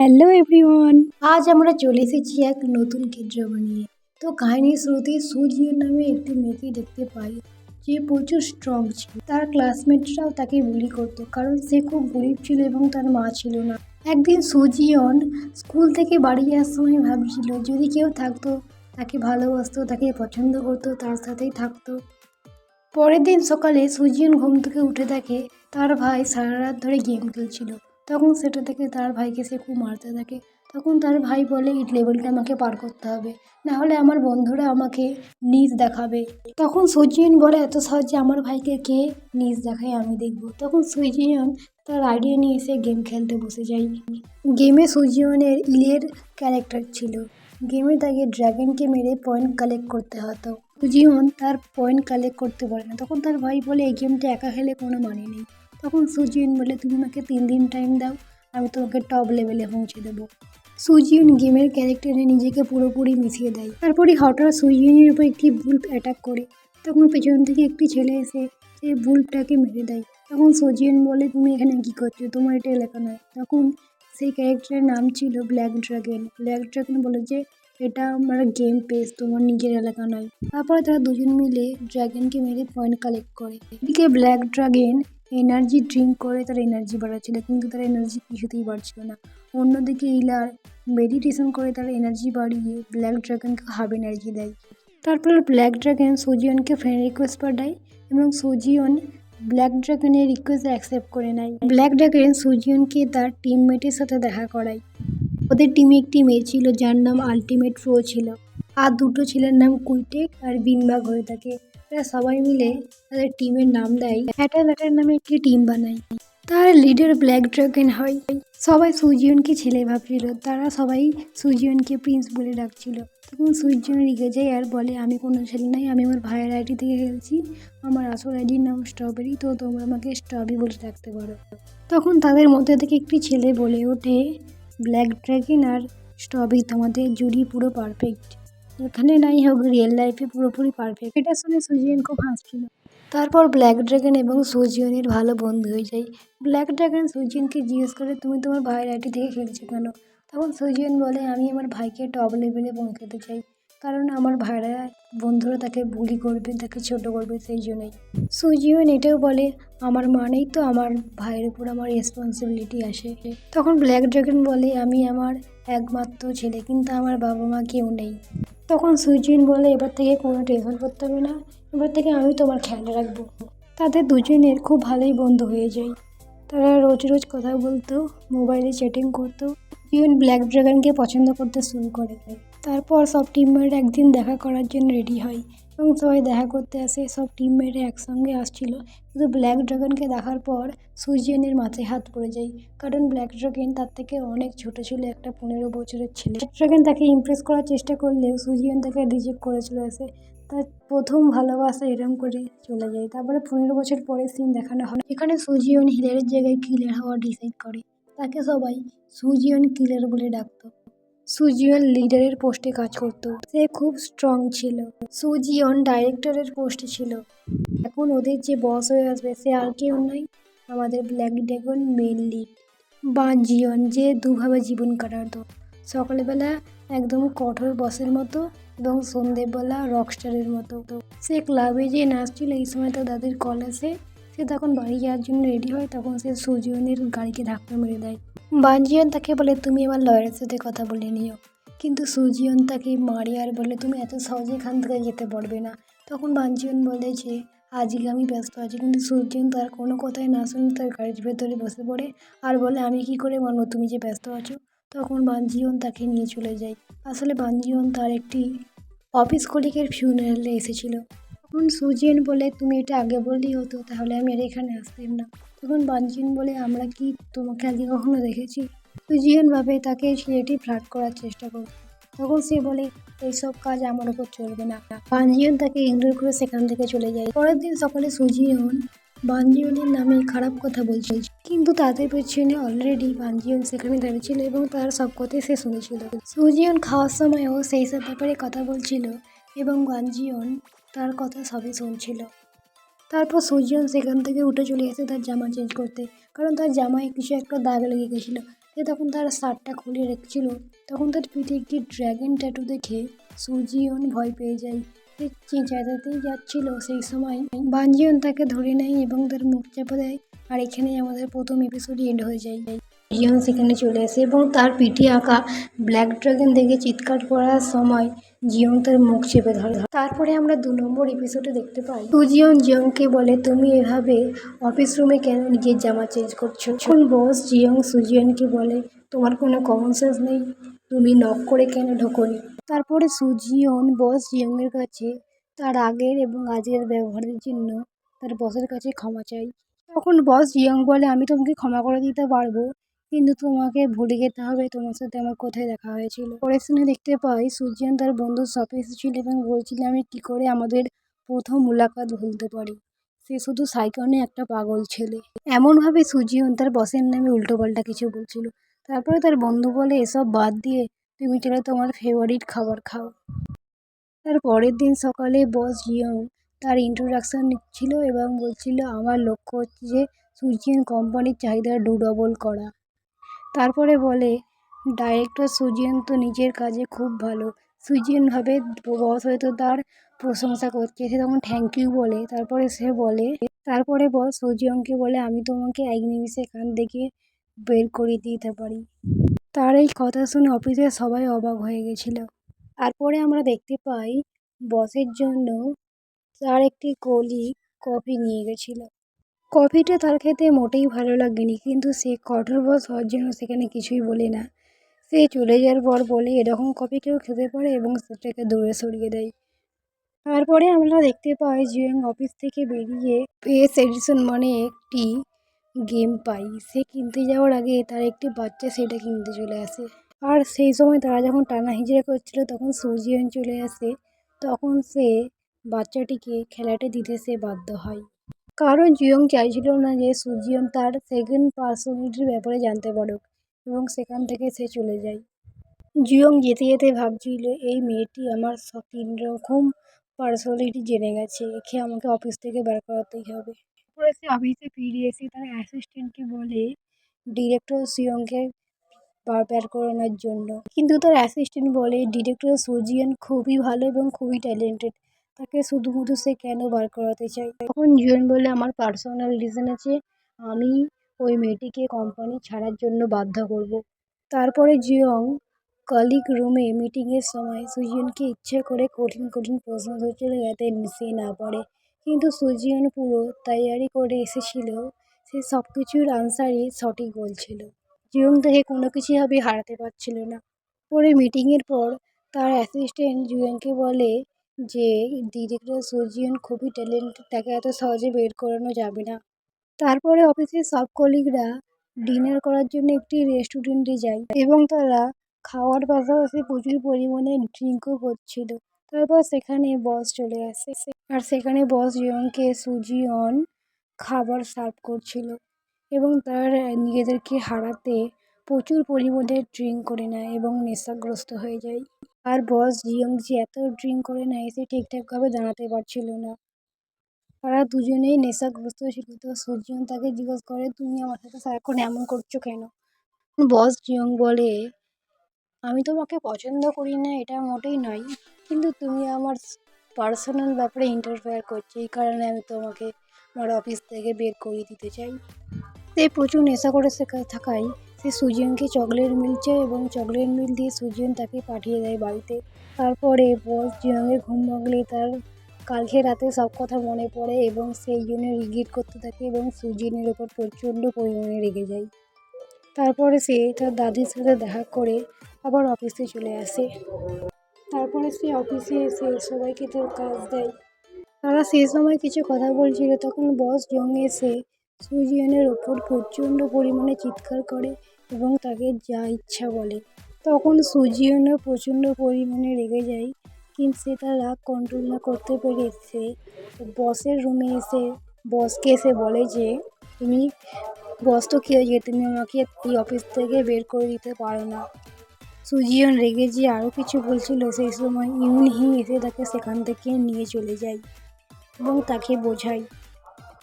Hello everyone, আজ আমরা চলে এসেছি এক নতুন কেড্রামা নিয়ে। তো কাহিনীর শুরুতে সুজিও নামে একটি মেয়েকে দেখতে পাই, যে প্রচুর স্ট্রং ছিল। তার ক্লাসমেটরাও তাকে বুলি করতো, কারণ সে খুব গরিব ছিল এবং তার মা ছিল না। একদিন সুজিয়ন স্কুল থেকে বাড়ি যাওয়ার সময় ভাবছিল, যদি কেউ থাকতো তাকে ভালোবাসতো, তাকে পছন্দ করতো, তার সাথেই থাকতো। পরের দিন সকালে সুজিয়ন ঘুম থেকে উঠে দেখে তার ভাই সারা রাত ধরে গেম খেলছিল। তখন সেটা থেকে তার ভাইকে সে খুব মারতে থাকে। তখন তার ভাই বলে, এই লেভেলটা আমাকে পার করতে হবে, না হলে আমার বন্ধুরা আমাকে নিচ দেখাবে। তখন সুজিয়ন বলে, এত সহজে আমার ভাইকে কে নিচ দেখায় আমি দেখব। তখন সুজিয়ন তার আইডিয়া নিয়ে এসে গেম খেলতে বসে যায়। গেমে সুজিয়নের ইলের ক্যারেক্টার ছিল। গেমে তাকে ড্রাগনকে মেরে পয়েন্ট কালেক্ট করতে হতো। সুজিয়ন তার পয়েন্ট কালেক্ট করতে পারে না। তখন তার ভাই বলে, এই গেমটা একা খেলে কোনো মানে নেই। তখন সুজিয়ন বলে, তুমি আমাকে 3 দিন টাইম দাও, আমি তোমাকে টপ লেভেলে পৌঁছে দেবো। সুজিয়ন গেমের ক্যারেক্টারে নিজেকে পুরোপুরি মিশিয়ে দেয়। তারপরে হঠাৎ সুজিয়নের উপর একটি বুল্প অ্যাটাক করে। তখন পেছন থেকে একটি ছেলে এসে সেই বুল্পটাকে মেরে দেয়। তখন সুজিয়ন বলে, তুমি এখানে কি করছো, তোমার এটা এলাকা নয়। তখন সেই ক্যারেক্টারের নাম ছিল ব্ল্যাক ড্রাগন। ব্ল্যাক ড্রাগন বলে যে, এটা আমার গেম পেজ, তোমার নিজের এলাকা নয়। তারপরে তারা দুজন মিলে ড্রাগনকে মেরে পয়েন্ট কালেক্ট করে। এদিকে ব্ল্যাক ড্রাগন এনার্জি ড্রিঙ্ক করে তার এনার্জি বাড়াচ্ছিল, কিন্তু তার এনার্জি কিছুতেই বাড়ছিল না। অন্যদিকে ইলার মেডিটেশন করে তার এনার্জি বাড়িয়ে ব্ল্যাক ড্রাগনকে হাফ এনার্জি দেয়। তারপর ব্ল্যাক ড্রাগন সুজিয়নকে ফ্রেন্ড রিকোয়েস্ট পাঠায় এবং সুজিয়ন ব্ল্যাক ড্রাগনের রিকোয়েস্ট অ্যাকসেপ্ট করে নেয়। ব্ল্যাক ড্রাগন সুজিয়নকে তার টিমমেটের সাথে দেখা করায়। ওদের টিমে একটি মেয়ে ছিল যার নাম আল্টিমেট প্রো ছিল, আর দুটো ছেলের নাম কুইটেক আর বিনবাগ হয়ে থাকে। এরা সবাই মিলে তাদের টিমের নাম দেয় অ্যাটালাটার নামে একটি টিম বানায়। তার লিডার ব্ল্যাক ড্রাগন হয়। সবাই সুজিয়নকে ছেলে ভাবছিল, তারা সবাই সুজিয়নকে প্রিন্স বলে ডাকছিল। তখন সুজিয়ন রেগে যায় আর বলে, আমি কোনো ছেলে নাই, আমি আমার ভাইয়ের আইডি থেকে খেলছি, আমার আসল আইডির নাম স্ট্রবেরি, তো তোমরা আমাকে স্ট্রবেরি বলে ডাকতে পারো। তখন তাদের মধ্যে থেকে একটি ছেলে বলে ওঠে, ব্ল্যাক ড্রাগন আর স্ট্রবেরি তোমাদের জুড়ি পুরো পারফেক্ট, এখানে নাই হোক রিয়েল লাইফে পুরোপুরি পারফেক্ট। এটা শুনে সুজিয়ন খুব হাসছিল। তারপর ব্ল্যাক ড্রাগন এবং সুজিয়নের ভালো বন্ধু হয়ে যায়। ব্ল্যাক ড্রাগন সুজিয়নকে জিজ্ঞেস করে, তুমি তোমার ভাইয়ের আইডি থেকে খেলছো কেন? তখন সুজিয়ন বলে, আমি আমার ভাইকে টপ লেভেলে পৌঁছাতে চাই, কারণ আমার ভাইরা বন্ধুরা তাকে বুলি করবে, তাকে ছোট করবে, সেই জন্যই। সুজিয়ন এটাও বলে, আমার মানেই তো আমার ভাইয়ের উপর আমার রেসপন্সিবিলিটি আসে। তখন ব্ল্যাক ড্রাগন বলে, আমি আমার একমাত্র ছেলে, কিন্তু আমার বাবা মা কেউ নেই। তখন সুজিয়ন বলে, এবার থেকে কোনো টেনশন করতে হবে না, এবার থেকে আমি তোমার খেয়াল রাখবো। তাদের দুজনের খুব ভালোই বন্ধু হয়ে যায়। তারা রোজ রোজ কথা বলতো, মোবাইলে চ্যাটিং করতো। সুজিয়ন ব্ল্যাক ড্রাগনকে পছন্দ করতে শুরু করে। তারপর সব টিমমেট একদিন দেখা করার জন্য রেডি হয় এবং সবাই দেখা করতে আসে। সব টিমমেটরা একসঙ্গে আসছিল, কিন্তু ব্ল্যাক ড্রাগনকে দেখার পর সুজিয়নের মাথায় হাত পড়ে যায়, কারণ ব্ল্যাক ড্রাগন তার থেকে অনেক ছোট ছিল, একটা 15 বছরের ছেলে। ব্ল্যাক ড্রাগন তাকে ইমপ্রেস করার চেষ্টা করলেও সুজিয়ন তাকে রিজেক্ট করে চলে আসে। তার প্রথম ভালোবাসা এরম করে চলে যায়। তারপরে 15 বছর পরে সিন দেখানো হয়, এখানে সুজিয়ন হিলারের জায়গায় কিলার হওয়া ডিসাইড করে। তাকে সবাই সুজিয়ন কিলার বলে ডাকতো। সুজিয়ন লিডারের পোস্টে কাজ করত, সে খুব স্ট্রং ছিল। সুজিয়ন ডাইরেক্টরের পোস্টে ছিল। এখন ওদের যে বস হয়ে আসবে সে আর কেউ নয়, আমাদের ব্ল্যাক ড্রাগন মেন লিড বানজিয়ন, যে দুভাবে জীবন কাটাতো। সকালবেলা একদম কঠোর বসের মতো এবং সন্ধেবেলা রকস্টারের মতো। সে ক্লাবে যে নাচছিল, এই সময় তার দাদির কল আসে। সে তখন বাড়ি যাওয়ার জন্য রেডি হয়, তখন সে সুজিয়নের গাড়িকে ধাক্কা মেরে দেয়। বানজিয়ন তাকে বলে, তুমি আমার লয়ারের সাথে কথা বলে নিও, কিন্তু সুজিয়ন তাকে মারে আর বলে, তুমি এত সহজে এখান থেকে যেতে পারবে না। তখন বানজিয়ন বলে যে, আজকে আমি ব্যস্ত আছি, কিন্তু সুজিয়ন তার কোনো কথাই না শুনে তার গাড়ির ভেতরে বসে পড়ে আর বলে, আমি কি করে মানবো তুমি যে ব্যস্ত আছো। তখন বানজিয়ন তাকে নিয়ে চলে যায়। আসলে বানজিয়ন তার একটি অফিস কলিগের ফিউনারালে এসেছিল। তখন সুজিয়ন বলে, তুমি এটা আগে বললেই হতো, তাহলে আমি আর এখানে আসতাম না। তখন বানজিয়ন বলে, আমরা কি তোমাকে আগে কখনো দেখেছি? সুজিয়ন ভাবে তাকে ছেলেটি ফ্লার্ট করার চেষ্টা করত। তখন সে বলে, এইসব কাজ আমার উপর চলবে না। বানজিয়ন তাকে ইগনোর করে সেখান থেকে চলে যায়। পরের দিন সকালে সুজিয়ন বানজিয়নের নামে খারাপ কথা বলছিল, কিন্তু তাদের পেছনে অলরেডি বানজিয়ন সেখানে দাঁড়িয়েছিল এবং তার সব কথাই সে শুনেছিল। সুজিয়ন খাওয়ার সময়ও সেই সব ব্যাপারে কথা বলছিল এবং বানজিয়ন তার কথা সবই শুনছিল। তারপর সুজিয়ন সেখান থেকে উঠে চলে আসে তার জামা চেঞ্জ করতে, কারণ তার জামায় কিছু একটা দাগ লেগে গেছিলো। সে সে তখন তার শার্টটা খুলে রেখেছিল, তখন তার পিঠে একটি ড্র্যাগন ট্যাটু দেখে সুজিয়ন ভয় পেয়ে যায়। সে চেঁচাতেই যাচ্ছিল, সেই সময় বানজিয়ন তাকে ধরে নেয় এবং তার মুখ চাপা দেয়। আর এখানেই আমাদের প্রথম এপিসোড এন্ড হয়ে যায়। জিয়ন সেখানে চলে আসে এবং তার পিঠে আঁকা ব্ল্যাক ড্রাগন দেখে চিৎকার করার সময় জিয়ং তার মুখ চেপে ধরে। তারপরে আমরা 2 নম্বর এপিসোডে দেখতে পাই সুজিয়ন জিয়ংকে বলে, তুমি এভাবে অফিস রুমে কেন নিজের জামা চেঞ্জ করছো? এখন বস জিয়ং সুজিয়নকে বলে, তোমার কোনো কমন সেন্স নেই, তুমি নক করে কেন ঢোকোনি? তারপরে সুজিয়ন বস জিয়ং এর কাছে তার আগের এবং আজকের ব্যবহারের জন্য তার বসের কাছে ক্ষমা চাই। তখন বস জিয়ং বলে, আমি তোমাকে ক্ষমা করে দিতে পারবো, কিন্তু তোমাকে ভুলে যেতে হবে তোমার সাথে আমার কোথায় দেখা হয়েছিল। পরের সিনে দেখতে পাই সুজিয়ন তার বন্ধুর শপে এসেছিল এবং বলছিল, আমি কি করে আমাদের প্রথম মুলাকাত ভুলতে পারি, সে শুধু সাইকনে একটা পাগল ছেলে। এমনভাবে সুজিয়ন তার বসের নামে উল্টোপাল্টা কিছু বলছিল। তারপরে তার বন্ধু বলে, এসব বাদ দিয়ে তুমি চলে তোমার ফেভারিট খাবার খাও। তার পরের দিন সকালে বস জিয়ং তার ইন্ট্রোডাকশন নিচ্ছিল এবং বলছিল, আমার লক্ষ্য হচ্ছে যে সুজিয়ন কোম্পানির চাহিদা ডবল করা। তারপরে বলে, ডাইরেক্টর সুজিয়ন তো নিজের কাজে খুব ভালো। সুজিয়ন ভাবে বস হয়তো তার প্রশংসা করছে, সে তখন থ্যাংক ইউ বলে। তারপরে বস সুজিয়নকে বলে, আমি তোমাকে এক নিমিষে এখান থেকে বের করে দিতে পারি। তার এই কথা শুনে অফিসের সবাই অবাক হয়ে গেছিল। তারপরে আমরা দেখতে পাই বসের জন্য তার একটি কলিগ কফি নিয়ে গেছিল। কফিটা তার খেতে মোটেই ভালো লাগেনি, কিন্তু সে কঠোর বস হওয়ার জন্য সেখানে কিছুই বলে না। সে চলে যাওয়ার পর বলে, এরকম কফি কেউ খেতে পারে, এবং সেটাকে দূরে সরিয়ে দেয়। তারপরে আমরা দেখতে পাই জিয়ং অফিস থেকে বেরিয়ে পেস এডিশন মানে একটি গেম পাই। সে কিনতে যাওয়ার আগে তার একটি বাচ্চা সেটা কিনতে চলে আসে। আর সেই সময় তারা যখন টানা হিজড়া করছিল তখন সুজিয়ন চলে আসে। তখন সে বাচ্চাটিকে খেলাটা দিতে সে বাধ্য হয়, কারণ জিয়ং চাইছিল না যে সুজিয়ন তার সেকেন্ড পার্সোনালিটির ব্যাপারে জানতে পারুক, এবং সেখান থেকে সে চলে যায়। জিয়ং যেতে যেতে ভাবছিল, এই মেয়েটি আমার 3 রকম পার্সোনালিটি জেনে গেছে, একে আমাকে অফিস থেকে বের করাতেই হবে। পরে সে অফিসে ফিরে এসে তার অ্যাসিস্ট্যান্টকে বলে ডিরেক্টর জিয়ংকে বের করানোর জন্য, কিন্তু তার অ্যাসিস্ট্যান্ট বলে, ডিরেক্টর সুজিয়ন খুবই ভালো এবং খুবই ট্যালেন্টেড, তাকে শুধুমাত্র সে কেন বার করাতে চায়। তখন জিয়ন বলে, আমার পার্সোনাল রিজন আছে, আমি ওই মেয়েটিকে কোম্পানি ছাড়ার জন্য বাধ্য করব। তারপরে জিয়ং কলিগ রুমে মিটিংয়ের সময় সুজিয়নকে ইচ্ছে করে কঠিন কঠিন প্রশ্ন করছিল যাতে সে না পারে, কিন্তু সুজিয়ন পুরো তৈয়ারি করে এসেছিল, সে সব কিছুর আনসারই সঠিক বলছিল। জিয়ং তাকে কোনো কিছুভাবে হারাতে পারছিল না। পরে মিটিংয়ের পর তার অ্যাসিস্ট্যান্ট জিয়ংকে বলে যে ডিরেক্টর সুজিয়ন খুবই ট্যালেন্টেড, তাকে এত সহজে বের করানো যাবে না। তারপরে অফিসের সব কলিগরা ডিনার করার জন্য একটি রেস্টুরেন্টে যায় এবং তারা খাওয়ার পাশাপাশি প্রচুর পরিমাণে ড্রিঙ্কও করছিল। তারপর সেখানে বস চলে আসে, আর সেখানে বস জিয়ংকে সুজিয়ন খাবার সার্ভ করছিল এবং তার নিজেদেরকে হারাতে প্রচুর পরিমাণে ড্রিঙ্ক করে নেয় এবং নেশাগ্রস্ত হয়ে যায়। আর বস জিয়ং যে এত ড্রিঙ্ক করে নেয় সে ঠিকঠাকভাবে দাঁড়াতে পারছিল না। তারা দুজনেই নেশাগ্রস্ত ছিল। তো সুজিয়ন তাকে জিজ্ঞেস করে, তুমি আমার সাথে সারাক্ষণ এমন করছো কেন? বস জিয়ং বলে, আমি তোমাকে পছন্দ করি না এটা মোটেই নয়, কিন্তু তুমি আমার পার্সোনাল ব্যাপারে ইন্টারফেয়ার করছো, এই কারণে আমি তোমাকে আমার অফিস থেকে বের করে দিতে চাই। সে প্রচুর নেশা করে থাকায় সে সুজিয়নকে চকলেট মিল চায় এবং চকলেট মিল দিয়ে সুজিয়ন তাকে পাঠিয়ে দেয় বাড়িতে। তারপরে বস জিয়ংয়ের ঘুম ভাঙলে তার কালকে রাতে সব কথা মনে পড়ে এবং সেই জন্য রিগ্রেট করতে থাকে এবং সুজিয়নের ওপর প্রচণ্ড পরিমাণে রেগে যায়। তারপরে সে তার দাদির সাথে দেখা করে আবার অফিসে চলে আসে। তারপরে সে অফিসে এসে সবাইকে তার কাজ দেয়। তারা সেই সময় কিছু কথা বলছিল, তখন বস জং এসে সুজিয়নের ওপর প্রচণ্ড পরিমাণে চিৎকার করে এবং তাকে যা ইচ্ছা বলে। তখন সুজিয়নও প্রচণ্ড পরিমাণে রেগে যায়, কিন্তু সে তার রাগ কন্ট্রোল না করতে পেরে সে বসের রুমে এসে বসকে এসে বলে যে তুমি বস তো কী হয়েছে, তুমি আমাকে এই অফিস থেকে বের করে দিতে পারো না। সুজিয়ন রেগে যে আরও কিছু বলছিল, সেই সময় ইউনহি এসে তাকে সেখান থেকে নিয়ে চলে যায় এবং তাকে বোঝায়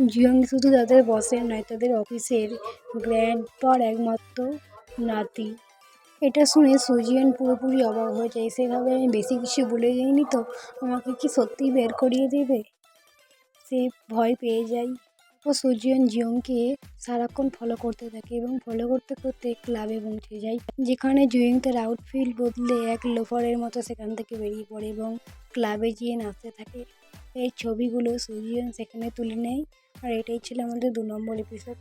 জিয়ং শুধু তাদের বসের নয়, তাদের অফিসের গ্র্যান্ডপার একমাত্র নাতি। এটা শুনে সুজিয়ান পুরোপুরি অবাক হয়ে যায়। সে ভাবে আমি বেশি কিছু বলে যাইনি তো, আমাকে কি সত্যিই বের করিয়ে দেবে? সে ভয় পেয়ে যায়। ও সুজিয়ান জিয়ংকে সারাক্ষণ ফলো করতে থাকে এবং ফলো করতে করতে ক্লাবে পৌঁছে যায়, যেখানে জুয়িং তার আউটফিট বদলে এক লোফারের মতো সেখান থেকে বেরিয়ে পড়ে এবং ক্লাবে গিয়ে নাচতে থাকে। এই ছবিগুলো সুজিয়ান সেখানে তুলে নেয়। আর এটাই ছিল আমাদের 2 নম্বর এপিসোড।